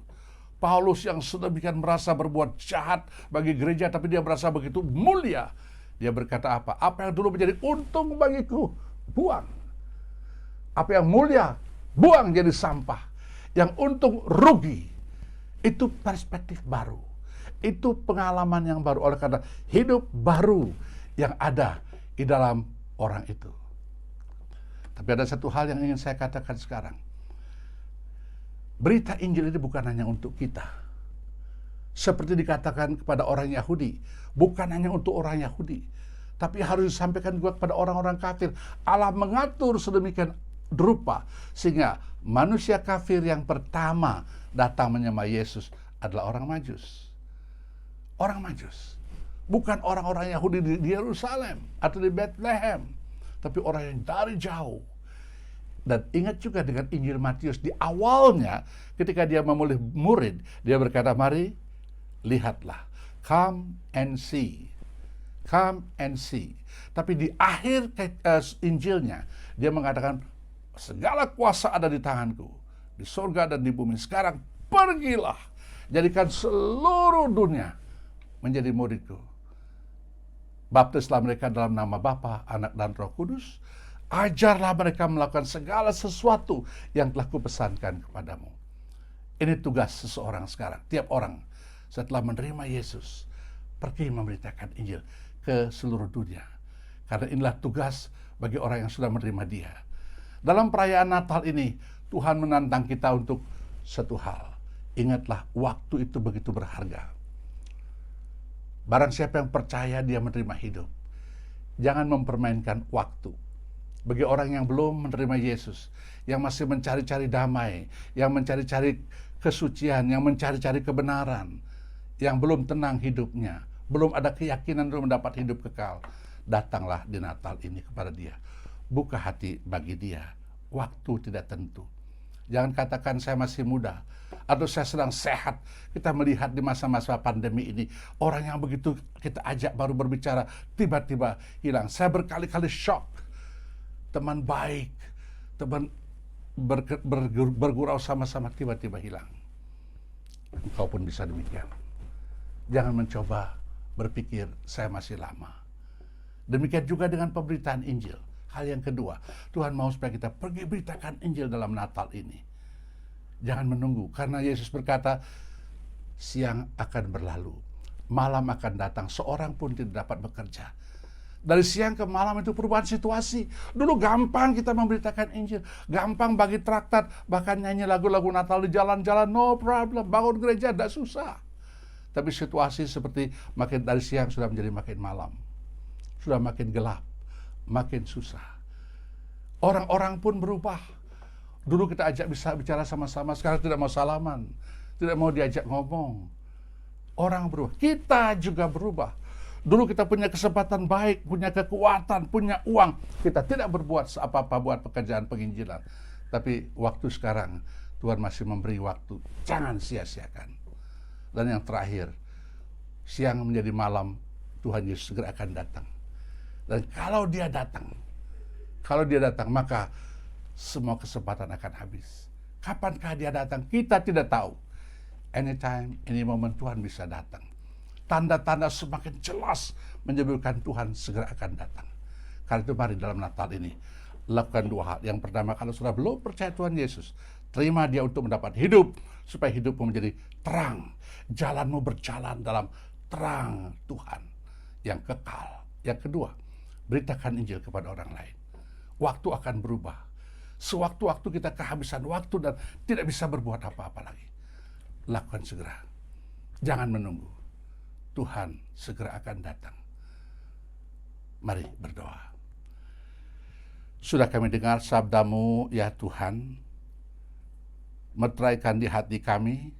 Speaker 3: Paulus yang sedemikian merasa berbuat jahat bagi gereja, tapi dia merasa begitu mulia. Dia berkata apa? Apa yang dulu menjadi untung bagiku, buang. Apa yang mulia, buang jadi sampah. Yang untung, rugi. Itu perspektif baru. Itu pengalaman yang baru. Oleh karena hidup baru yang ada di dalam orang itu. Tapi ada satu hal yang ingin saya katakan sekarang. Berita Injil ini bukan hanya untuk kita. Seperti dikatakan kepada orang Yahudi. Bukan hanya untuk orang Yahudi. Tapi harus disampaikan juga kepada orang-orang kafir. Allah mengatur sedemikian rupa. Sehingga manusia kafir yang pertama datang menyembah Yesus adalah orang Majus. Orang Majus. Bukan orang-orang Yahudi di Yerusalem atau di Bethlehem. Tapi orang yang dari jauh. Dan ingat juga dengan Injil Matius, di awalnya ketika dia memulih murid, dia berkata, mari lihatlah, come and see. Come and see. Tapi di akhir Injilnya, dia mengatakan, segala kuasa ada di tanganku, di surga dan di bumi. Sekarang pergilah, jadikan seluruh dunia menjadi muridku. Baptislah mereka dalam nama Bapa, Anak, dan Roh Kudus. Ajarlah mereka melakukan segala sesuatu yang telah kupesankan kepadamu. Ini tugas seseorang sekarang. Tiap orang setelah menerima Yesus, pergi memberitakan Injil ke seluruh dunia. Karena inilah tugas bagi orang yang sudah menerima dia. Dalam perayaan Natal ini, Tuhan menantang kita untuk satu hal. Ingatlah, waktu itu begitu berharga. Barang siapa yang percaya, dia menerima hidup. Jangan mempermainkan waktu. Bagi orang yang belum menerima Yesus, yang masih mencari-cari damai, yang mencari-cari kesucian, yang mencari-cari kebenaran, yang belum tenang hidupnya, belum ada keyakinan untuk mendapat hidup kekal, datanglah di Natal ini kepada dia. Buka hati bagi dia. Waktu tidak tentu. Jangan katakan saya masih muda, atau saya sedang sehat. Kita melihat di masa-masa pandemi ini, orang yang begitu kita ajak baru berbicara, tiba-tiba hilang. Saya berkali-kali shock. Teman baik, teman bergurau sama-sama tiba-tiba hilang. engkau pun bisa demikian. Jangan mencoba berpikir saya masih lama. Demikian juga dengan pemberitaan Injil. Hal yang kedua, Tuhan mau supaya kita pergi beritakan Injil dalam Natal ini. Jangan menunggu, karena Yesus berkata, siang akan berlalu, malam akan datang, seorang pun tidak dapat bekerja. Dari siang ke malam itu perubahan situasi. Dulu gampang kita memberitakan Injil, gampang bagi traktat, bahkan nyanyi lagu-lagu Natal di jalan-jalan, no problem, bangun gereja tidak susah. Tapi situasi seperti makin dari siang sudah menjadi makin malam, sudah makin gelap, makin susah. Orang-orang pun berubah. Dulu kita ajak bisa bicara sama-sama, sekarang tidak mau salaman, tidak mau diajak ngomong. Orang berubah, kita juga berubah. Dulu kita punya kesempatan baik, punya kekuatan, punya uang. Kita tidak berbuat apa-apa buat pekerjaan penginjilan. Tapi waktu sekarang, Tuhan masih memberi waktu. Jangan sia-siakan. Dan yang terakhir, siang menjadi malam, Tuhan Yesus segera akan datang. Dan kalau dia datang, maka semua kesempatan akan habis. Kapankah dia datang? Kita tidak tahu. Anytime, any moment Tuhan bisa datang. Tanda-tanda semakin jelas menyebutkan Tuhan segera akan datang. Karena itu mari dalam Natal ini lakukan dua hal. Yang pertama, kalau sudah belum percaya Tuhan Yesus, terima dia untuk mendapat hidup, supaya hidupmu menjadi terang. Jalanmu berjalan dalam terang Tuhan yang kekal. Yang kedua, beritakan Injil kepada orang lain. Waktu akan berubah. Sewaktu-waktu kita kehabisan waktu dan tidak bisa berbuat apa-apa lagi. Lakukan segera. Jangan menunggu. Tuhan segera akan datang. Mari berdoa. Sudah kami dengar sabdamu, ya Tuhan, meteraikan di hati kami,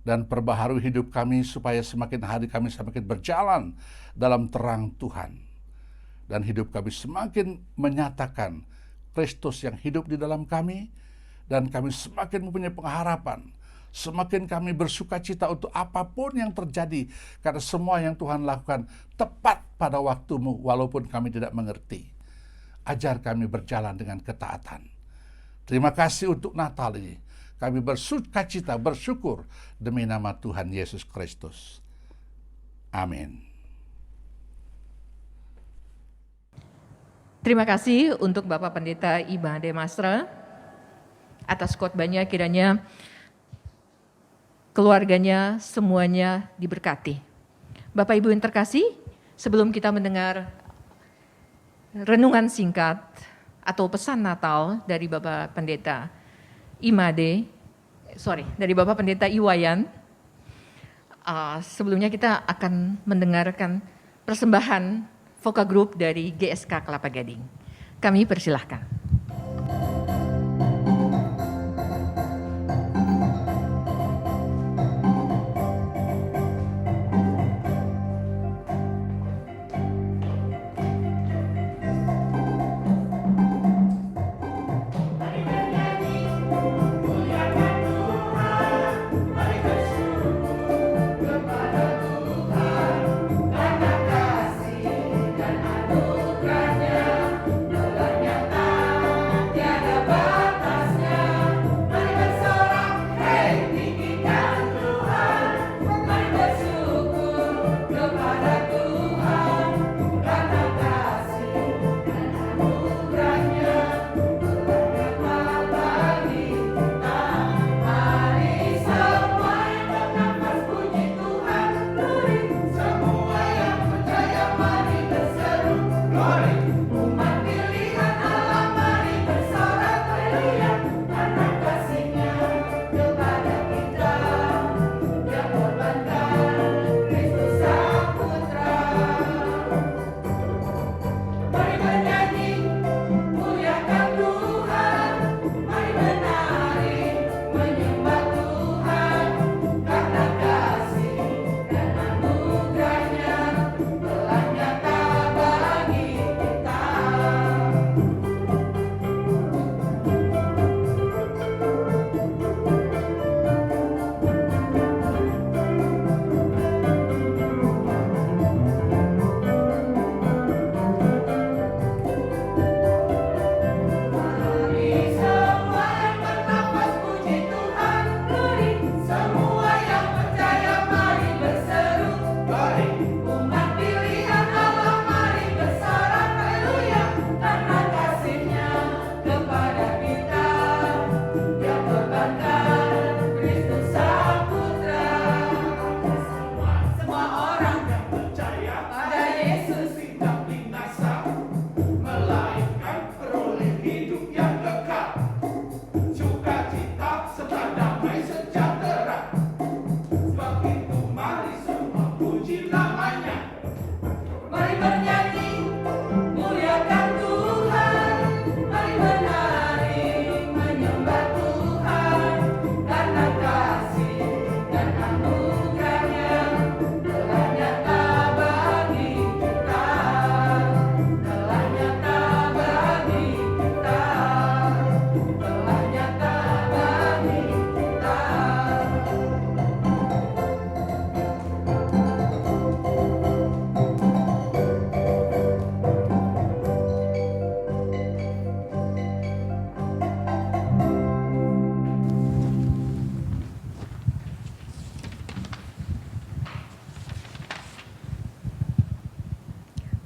Speaker 3: dan perbaharui hidup kami supaya semakin hari kami semakin berjalan dalam terang Tuhan. Dan hidup kami semakin menyatakan Kristus yang hidup di dalam kami, dan kami semakin mempunyai pengharapan. Semakin kami bersuka cita untuk apapun yang terjadi, karena semua yang Tuhan lakukan tepat pada waktumu, walaupun kami tidak mengerti. Ajar kami berjalan dengan ketaatan. Terima kasih untuk Natal ini. Kami bersuka cita, bersyukur demi nama Tuhan Yesus Kristus. Amin.
Speaker 1: Terima kasih untuk Bapak Pendeta Imade Mastra atas khotbahnya, kiranya keluarganya semuanya diberkati. Bapak Ibu yang terkasih, sebelum kita mendengar renungan singkat atau pesan Natal dari Bapak Pendeta Bapak Pendeta Iwayan, sebelumnya kita akan mendengarkan persembahan Voka Group dari GSK Kelapa Gading. Kami persilahkan.
Speaker 4: Anugerahnya telah nyata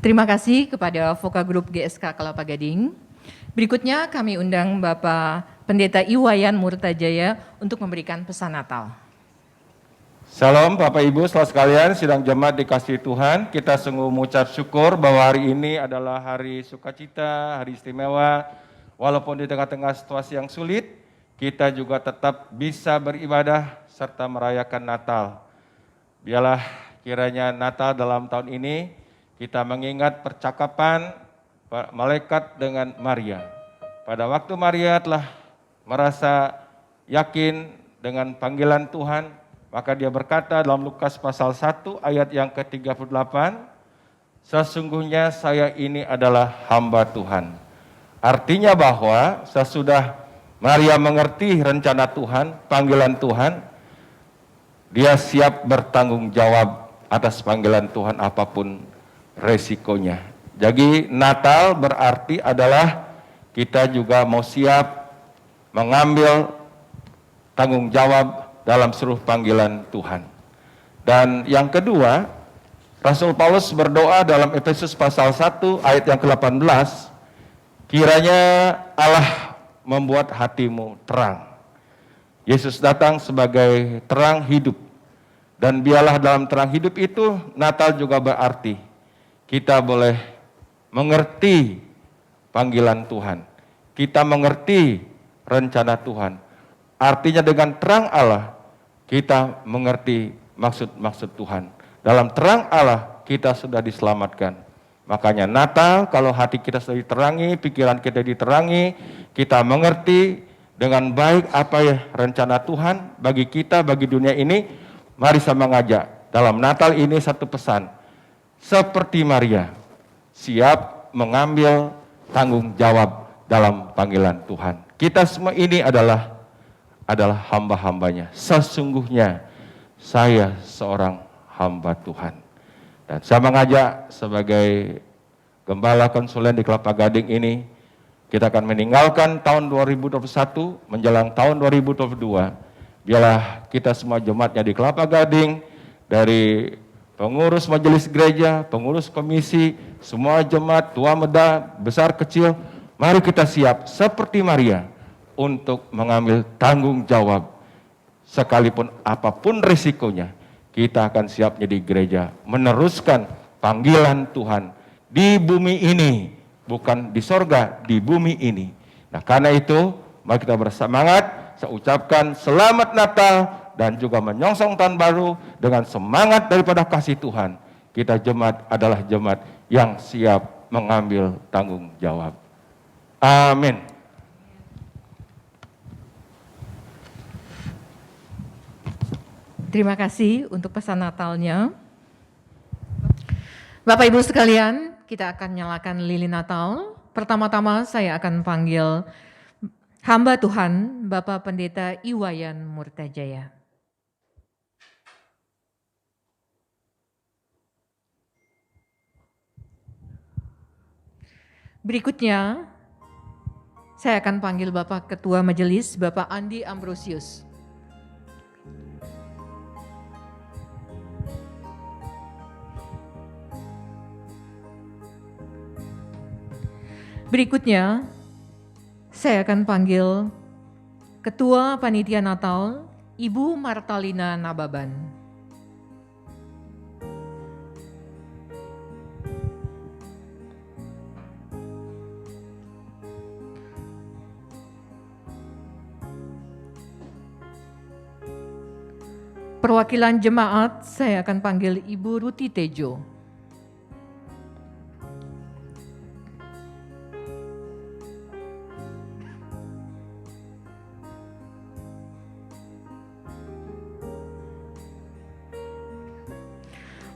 Speaker 1: Terima kasih kepada Voka Group GSK Kelapa Gading. Berikutnya kami undang Bapak Pendeta Iwayan Murtajaya untuk memberikan pesan Natal.
Speaker 4: Salam Bapak Ibu saudara sekalian, sidang jemaat dikasihi Tuhan. Kita sungguh mengucap syukur bahwa hari ini adalah hari sukacita, hari istimewa. Walaupun di tengah-tengah situasi yang sulit, kita juga tetap bisa beribadah serta merayakan Natal. Biarlah kiranya Natal dalam tahun ini kita mengingat percakapan malaikat dengan Maria. Pada waktu Maria telah merasa yakin dengan panggilan Tuhan, maka dia berkata dalam Lukas pasal 1 ayat yang ke-38, sesungguhnya saya ini adalah hamba Tuhan. Artinya bahwa sesudah Maria mengerti rencana Tuhan, panggilan Tuhan, dia siap bertanggung jawab atas panggilan Tuhan apapun resikonya. Jadi Natal berarti adalah kita juga mau siap mengambil tanggung jawab dalam seluruh panggilan Tuhan. Dan yang kedua, Rasul Paulus berdoa dalam Efesus pasal 1 ayat yang ke-18, kiranya Allah membuat hatimu terang. Yesus datang sebagai terang hidup. Dan biarlah dalam terang hidup itu Natal juga berarti kita boleh mengerti panggilan Tuhan. Kita mengerti rencana Tuhan. Artinya dengan terang Allah kita mengerti maksud-maksud Tuhan. Dalam terang Allah kita sudah diselamatkan. Makanya Natal kalau hati kita sudah diterangi, pikiran kita diterangi, kita mengerti dengan baik apa ya rencana Tuhan bagi kita, bagi dunia ini. Mari saya mengajak dalam Natal ini satu pesan. Seperti Maria, siap mengambil tanggung jawab dalam panggilan Tuhan. Kita semua ini adalah hamba-hambanya. Sesungguhnya saya seorang hamba Tuhan. Dan saya mengajak sebagai gembala konsulen di Kelapa Gading ini, kita akan meninggalkan tahun 2021 menjelang tahun 2022. Biarlah kita semua jemaatnya di Kelapa Gading, dari pengurus majelis gereja, pengurus komisi, semua jemaat, tua muda, besar kecil, mari kita siap seperti Maria untuk mengambil tanggung jawab. Sekalipun apapun risikonya, kita akan siap menjadi gereja, meneruskan panggilan Tuhan di bumi ini, bukan di sorga, di bumi ini. Nah karena itu, mari kita bersemangat. Saya ucapkan selamat Natal dan juga menyongsong tahun baru dengan semangat daripada kasih Tuhan. Kita jemaat adalah jemaat yang siap mengambil tanggung jawab. Amin.
Speaker 1: Terima kasih untuk pesan Natalnya. Bapak Ibu sekalian, kita akan nyalakan lilin Natal. Pertama-tama saya akan panggil hamba Tuhan, Bapak Pendeta Iwayan Murtajaya. Berikutnya, saya akan panggil Bapak Ketua Majelis, Bapak Andi Ambrosius. Berikutnya, saya akan panggil Ketua Panitia Natal, Ibu Martalina Nababan. Perwakilan jemaat, saya akan panggil Ibu Ruti Tejo.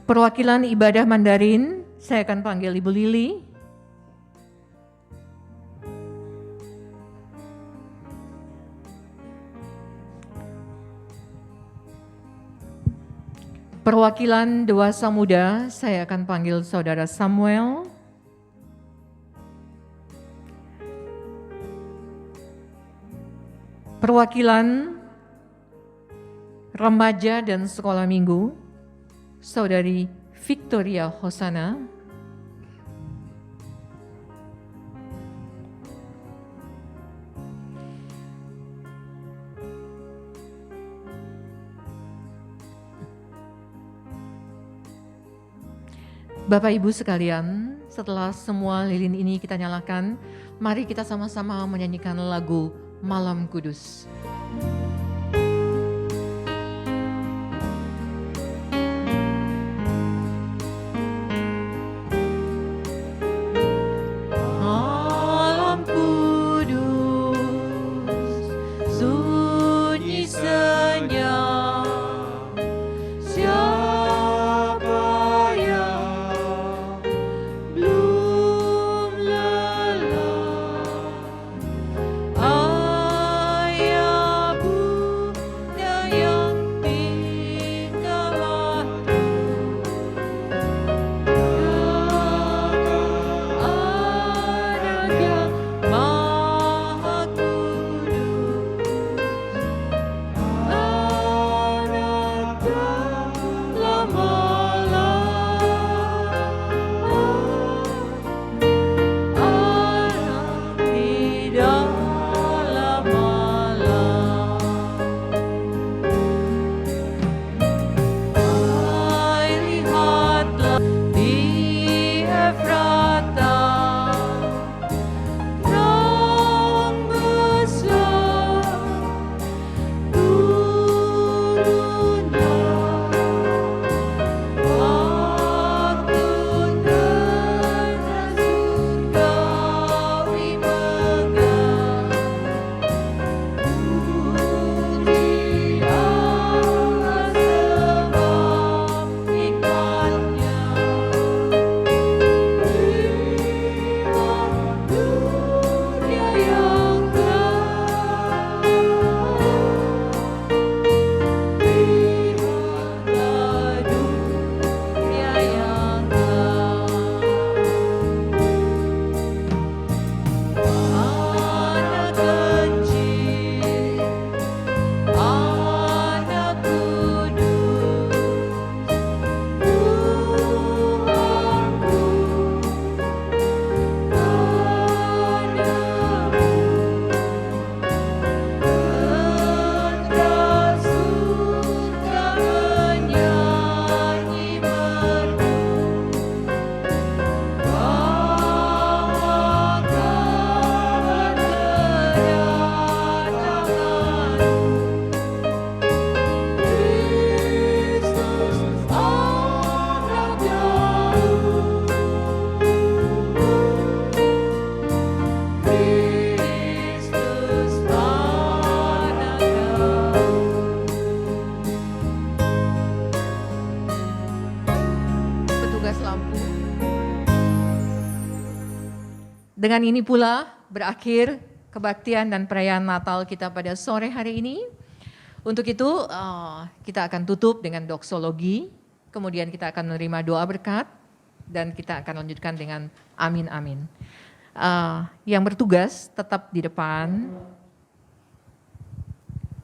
Speaker 1: Perwakilan ibadah Mandarin, saya akan panggil Ibu Lili. Perwakilan Dewasa Muda, saya akan panggil Saudara Samuel. Perwakilan Remaja dan Sekolah Minggu, Saudari Victoria Hosana. Bapak Ibu sekalian, setelah semua lilin ini kita nyalakan, mari kita sama-sama menyanyikan lagu Malam Kudus. Malam kudus, sunyi senyap, siapa yang belum lelah? Ayah bunda yang tinggal waktu, anak yang maha kudus, anak dalam malam, anak di dalam malam. Hai, lihatlah di Efrata, terang besar turunlah, waktu tanda surgawi megah. Puji Allah sebab nikmatnya, lihat dunia yang gelap, lihatlah dunia yang gelap. Anak kecil, anak kudus, Tuhanku, padamu, putra surga menyanyi merdu, bahwa kabar kedatanganmu, Kristus anak Daud, Kristus anak Daud. Petugas lampu. Dengan ini pula berakhir kebaktian dan perayaan Natal kita pada sore hari ini. Untuk itu kita akan tutup dengan doksologi, kemudian kita akan menerima doa berkat, dan kita akan lanjutkan dengan amin amin. Yang bertugas tetap di depan,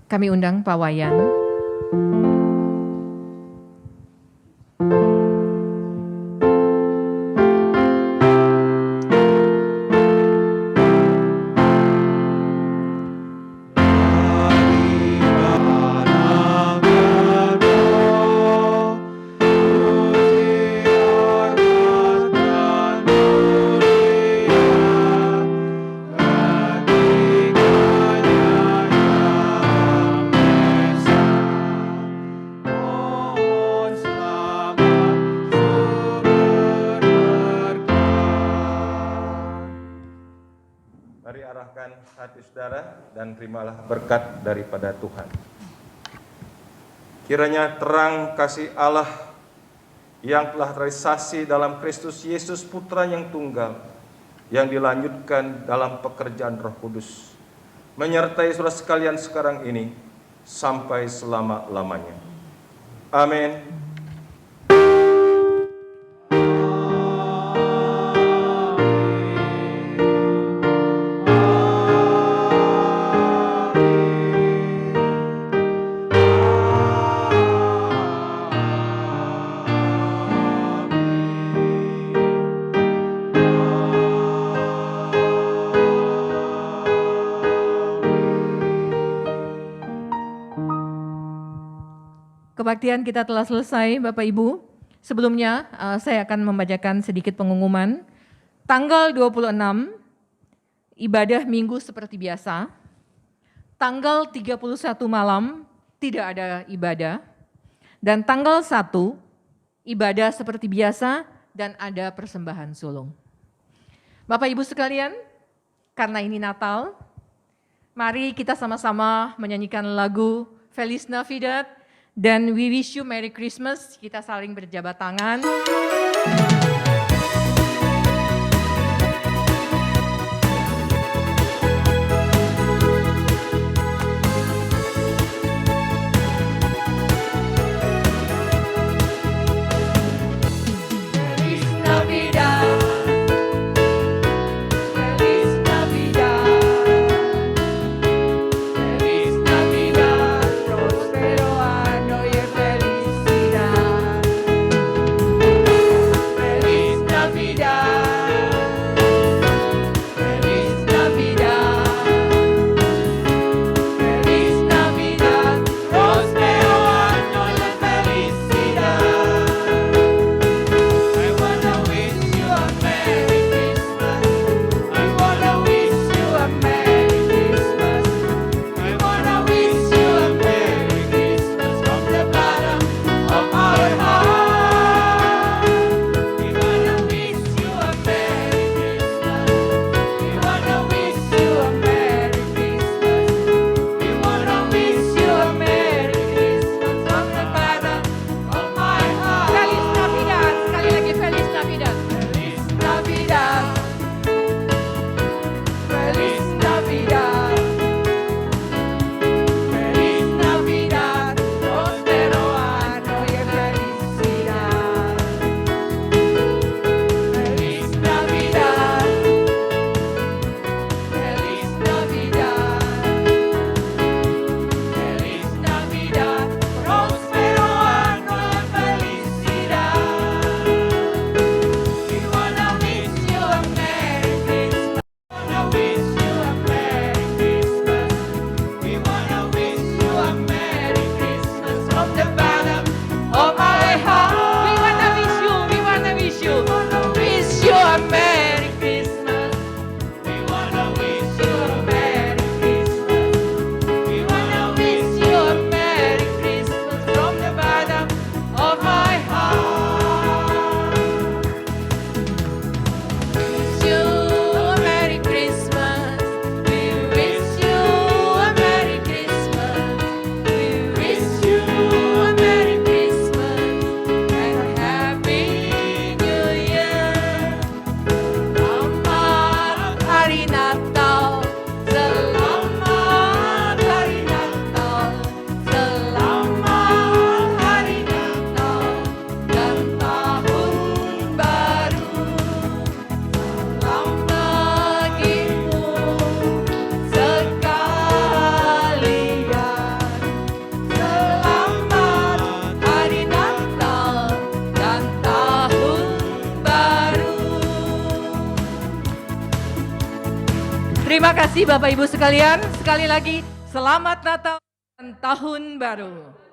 Speaker 1: kami undang Pak Wayan.
Speaker 4: Mari arahkan hati saudara dan terimalah berkat daripada Tuhan. Kiranya terang kasih Allah yang telah terrealisasi dalam Kristus Yesus Putra yang tunggal, yang dilanjutkan dalam pekerjaan Roh Kudus, menyertai saudara sekalian sekarang ini sampai selama-lamanya. Amin.
Speaker 1: Kebaktian kita telah selesai, Bapak Ibu. Sebelumnya saya akan membacakan sedikit pengumuman. Tanggal 26 ibadah minggu seperti biasa. Tanggal 31 malam tidak ada ibadah. Dan tanggal 1 ibadah seperti biasa dan ada persembahan sulung. Bapak Ibu sekalian, karena ini Natal, mari kita sama-sama menyanyikan lagu Feliz Navidad dan We Wish You Merry Christmas. Kita saling berjabat tangan. Terima kasih Bapak Ibu sekalian. Sekali lagi, selamat Natal dan Tahun Baru.